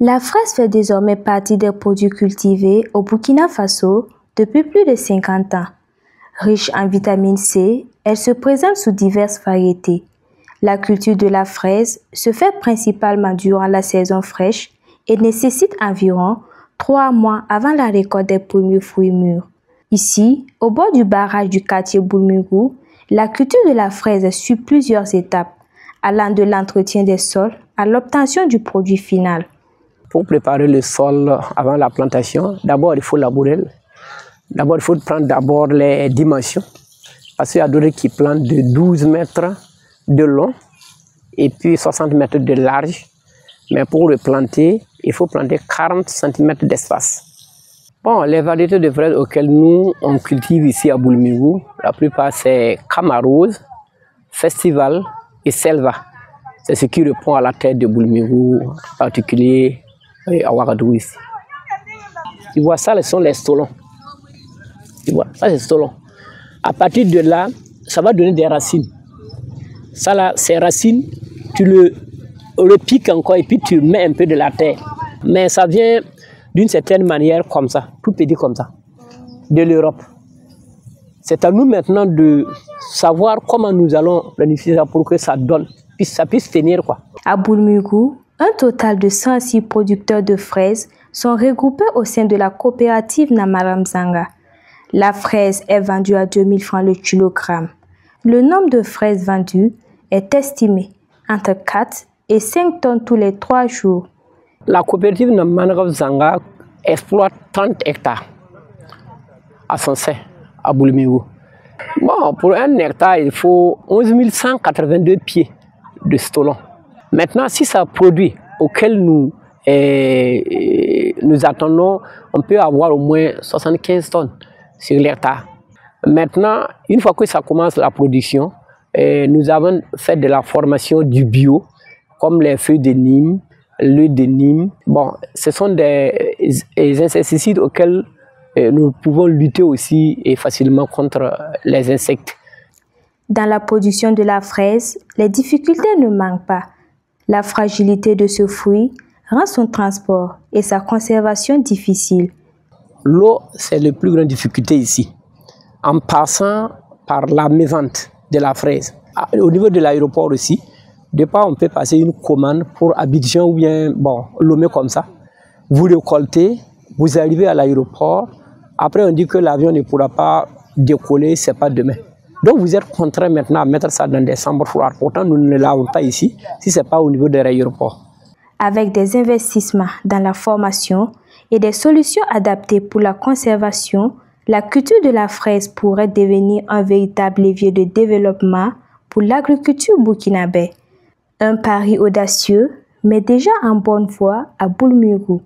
La fraise fait désormais partie des produits cultivés au Burkina Faso depuis plus de 50 ans. Riche en vitamine C, elle se présente sous diverses variétés. La culture de la fraise se fait principalement durant la saison fraîche et nécessite environ 3 mois avant la récolte des premiers fruits mûrs. Ici, au bord du barrage du quartier Boulmurou, la culture de la fraise suit plusieurs étapes, allant de l'entretien des sols à l'obtention du produit final. Pour préparer le sol avant la plantation, d'abord il faut labourer. D'abord il faut prendre les dimensions. Parce qu'il y a d'autres qui plantent de 12 mètres de long et puis 60 mètres de large. Mais pour le planter, il faut planter 40 cm d'espace. Bon, les variétés de fraises auxquelles nous on cultive ici à Boulmurou, la plupart c'est Camarose, Festival et Selva. C'est ce qui répond à la tête de Boulmurou, en particulier à Ouagadougou ici. Tu vois, ça, ce sont les stolons. Tu vois, ça, c'est stolons. À partir de là, ça va donner des racines. Ça, là, ces racines, tu le piques encore et puis tu mets un peu de la terre. Mais ça vient d'une certaine manière comme ça, tout petit comme ça, de l'Europe. C'est à nous maintenant de savoir comment nous allons planifier ça pour que ça donne, puis ça puisse tenir, quoi. À Boulmurou, un total de 106 producteurs de fraises sont regroupés au sein de la coopérative Namaramzanga. La fraise est vendue à 2000 francs le kilogramme. Le nombre de fraises vendues est estimé entre 4 et 5 tonnes tous les 3 jours. La coopérative Namaramzanga exploite 30 hectares à son sein, à Boulmurou. Bon, pour un hectare, il faut 11 182 pieds de stolon. Maintenant, si ça produit auquel nous attendons, on peut avoir au moins 75 tonnes sur l'hectare. Maintenant, une fois que ça commence la production, nous avons fait de la formation du bio, comme les feuilles de Nîmes, l'huile de Nîmes. Bon, ce sont des insecticides auxquels nous pouvons lutter aussi et facilement contre les insectes. Dans la production de la fraise, les difficultés ne manquent pas. La fragilité de ce fruit rend son transport et sa conservation difficile. L'eau, c'est la plus grande difficulté ici. En passant par la mévente de la fraise. Au niveau de l'aéroport aussi, de part on peut passer une commande pour Abidjan ou bien Lomé comme ça. Vous récoltez, vous arrivez à l'aéroport. Après, on dit que l'avion ne pourra pas décoller, c'est pas demain. Donc, vous êtes contraint maintenant à mettre ça dans des chambres froides. Pourtant, nous ne l'avons pas ici, si ce n'est pas au niveau des aéroports. Avec des investissements dans la formation et des solutions adaptées pour la conservation, la culture de la fraise pourrait devenir un véritable levier de développement pour l'agriculture burkinabé. Un pari audacieux, mais déjà en bonne voie à Boulmurou.